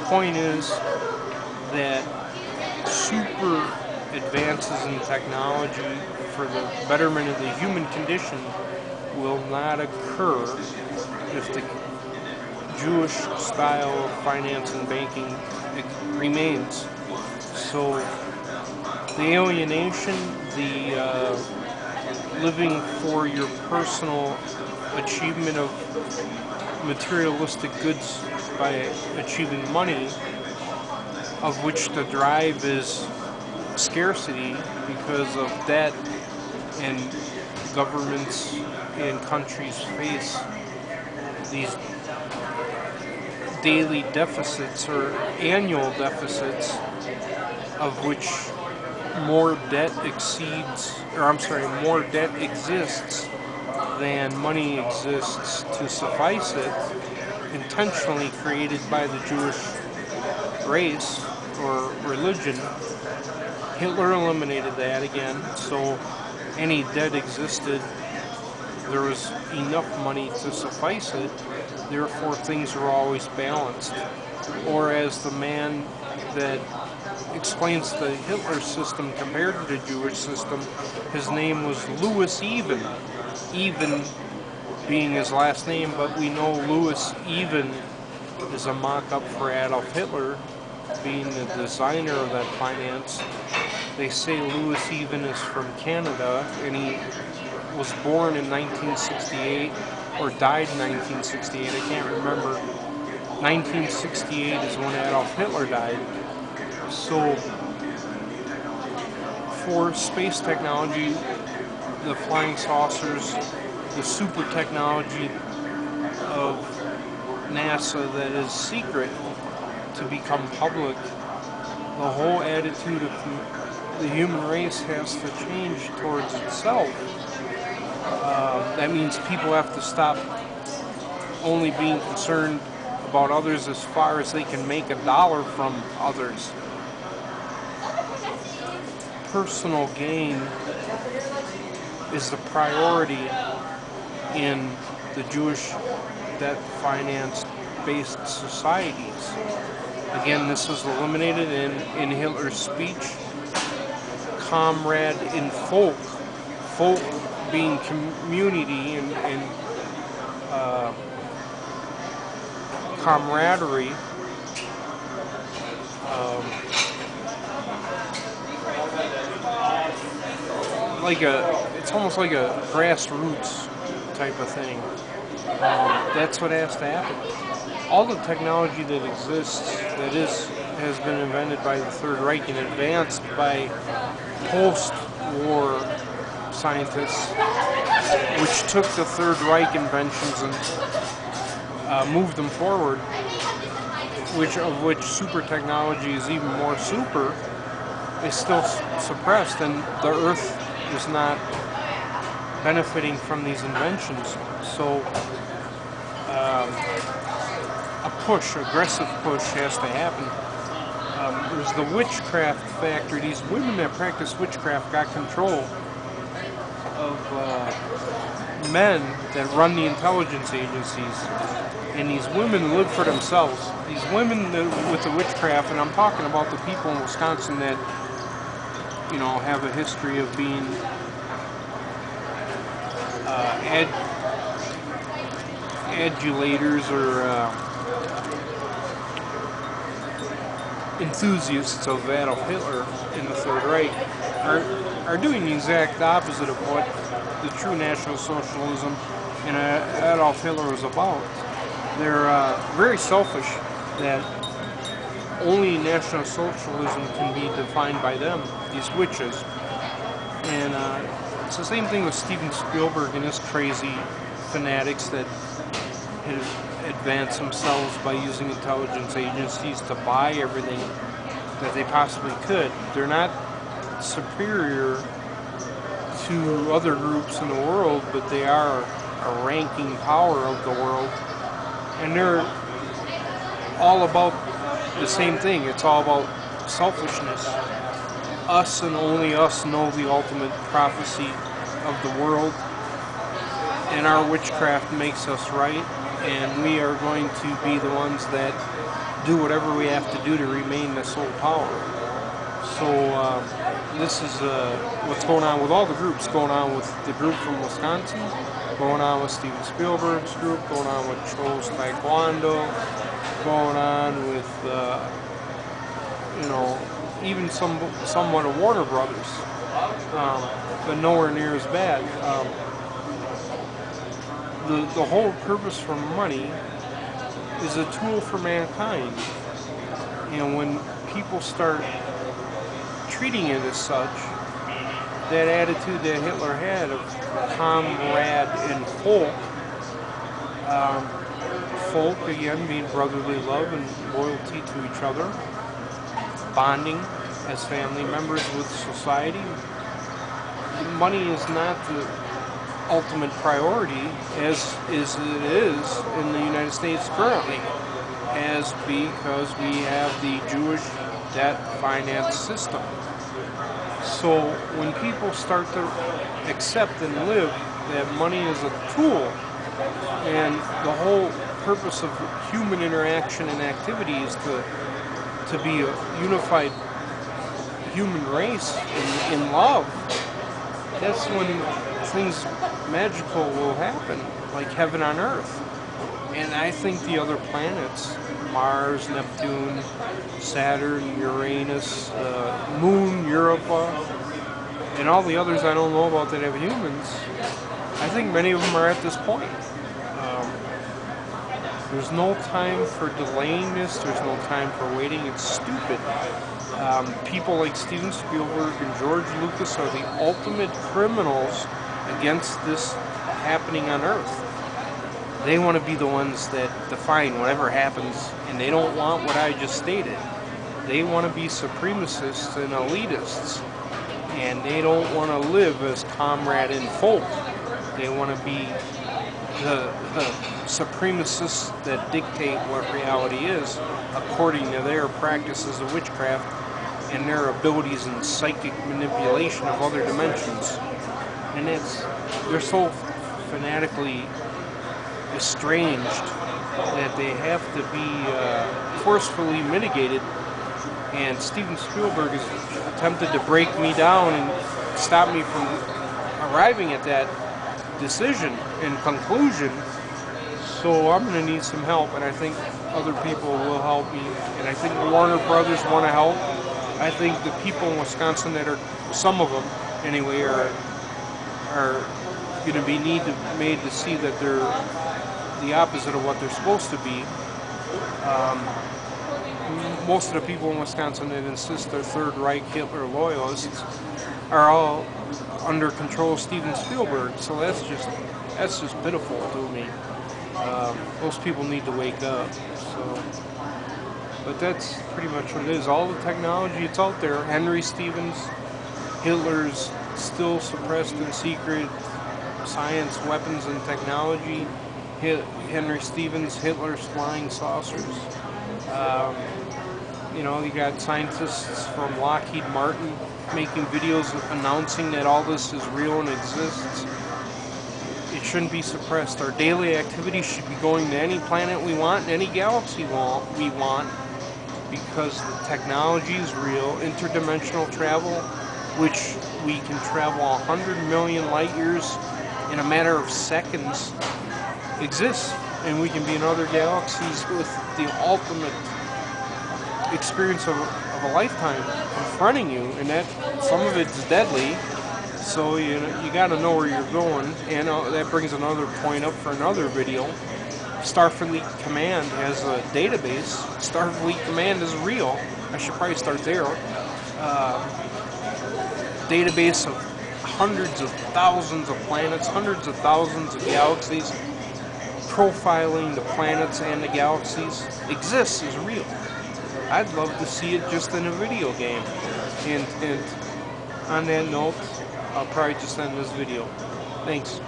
point is that super advances in technology for the betterment of the human condition will not occur if the Jewish style of finance and banking remains. So the alienation, the living for your personal achievement of materialistic goods by achieving money, of which the drive is scarcity because of debt, and governments and countries face these daily deficits or annual deficits, of which more debt exists than money exists to suffice it, intentionally created by the Jewish race or religion. Hitler eliminated that again, so any debt existed, there was enough money to suffice it, therefore things were always balanced. Or as the man that explains the Hitler system compared to the Jewish system, his name was Louis Even. Even being his last name, but we know Louis Even is a mock-up for Adolf Hitler, being the designer of that finance. They say Louis Even is from Canada, and he was born in 1968, or died in 1968, I can't remember. 1968 is when Adolf Hitler died. So, for space technology, the flying saucers, the super technology of NASA that is secret to become public, the whole attitude of the human race has to change towards itself. That means people have to stop only being concerned about others as far as they can make $1 from others. Personal gain is the priority in the Jewish debt-finance-based societies. Again, this was eliminated in Hitler's speech. Comrade in folk being community and camaraderie. It's almost like a grassroots type of thing. That's what has to happen. All the technology that exists, has been invented by the Third Reich and advanced by post-war scientists, which took the Third Reich inventions and moved them forward. Of which super technology is even more super, is still suppressed, and the Earth is not benefiting from these inventions. So aggressive push has to happen. There's the witchcraft factor. These women that practice witchcraft got control of men that run the intelligence agencies, and these women live for themselves. These women with the witchcraft, and I'm talking about the people in Wisconsin that, have a history of being adulators or enthusiasts of Adolf Hitler in the Third Reich are doing the exact opposite of what the true National Socialism and Adolf Hitler was about. They're very selfish, that only National Socialism can be defined by them, these witches. And it's the same thing with Steven Spielberg and his crazy fanatics that advance themselves by using intelligence agencies to buy everything that they possibly could. They're not superior to other groups in the world, but they are a ranking power of the world. And they're all about the same thing. It's all about selfishness. Us and only us know the ultimate prophecy of the world, and our witchcraft makes us right. and we are going to be the ones that do whatever we have to do to remain the sole power. So this is what's going on with all the groups, going on with the group from Wisconsin, going on with Steven Spielberg's group, going on with Cho's Taekwondo, going on with, even somewhat of Warner Brothers, but nowhere near as bad. The whole purpose for money is a tool for mankind. And when people start treating it as such, that attitude that Hitler had of comrade and folk, folk again being brotherly love and loyalty to each other, bonding as family members with society. Money is not the ultimate priority as it is in the United States currently, because we have the Jewish debt finance system. So when people start to accept and live that money is a tool, and the whole purpose of human interaction and activity is to be a unified human race in love, that's when things magical will happen, like heaven on earth. And I think the other planets, Mars, Neptune, Saturn, Uranus, Moon, Europa, and all the others I don't know about that have humans, I think many of them are at this point. There's no time for delaying this. There's no time for waiting. It's stupid. People like Steven Spielberg and George Lucas are the ultimate criminals against this happening on Earth. They want to be the ones that define whatever happens, and they don't want what I just stated. They want to be supremacists and elitists, and they don't want to live as comrade and folk. They want to be the supremacists that dictate what reality is according to their practices of witchcraft and their abilities in psychic manipulation of other dimensions. And they're so fanatically estranged that they have to be forcefully mitigated. And Steven Spielberg has attempted to break me down and stop me from arriving at that decision and conclusion. So I'm going to need some help, and I think other people will help me. And I think Warner Brothers want to help. I think the people in Wisconsin that are, some of them anyway, are going to be made to see that they're the opposite of what they're supposed to be. Most of the people in Wisconsin that insist they're Third Reich Hitler loyalists are all under control of Steven Spielberg. So that's just pitiful to me. Those people need to wake up. So, but that's pretty much what it is. All the technology, it's out there. Henry Stevens, Hitler's still suppressed in secret. Science, weapons, and technology. Henry Stevens, Hitler's flying saucers. You got scientists from Lockheed Martin making videos announcing that all this is real and exists. It shouldn't be suppressed. Our daily activities should be going to any planet we want, any galaxy we want, because the technology is real. Interdimensional travel, which we can travel 100 million light years in a matter of seconds, exists. And we can be in other galaxies with the ultimate experience of a lifetime confronting you, and that some of it's deadly. So you got to know where you're going, and that brings another point up for another video. Starfleet Command has a database. Starfleet Command is real. I should probably start there. Database of hundreds of thousands of planets, hundreds of thousands of galaxies. Profiling the planets and the galaxies exists, is real. I'd love to see it just in a video game. And on that note, I'll probably just end this video. Thanks.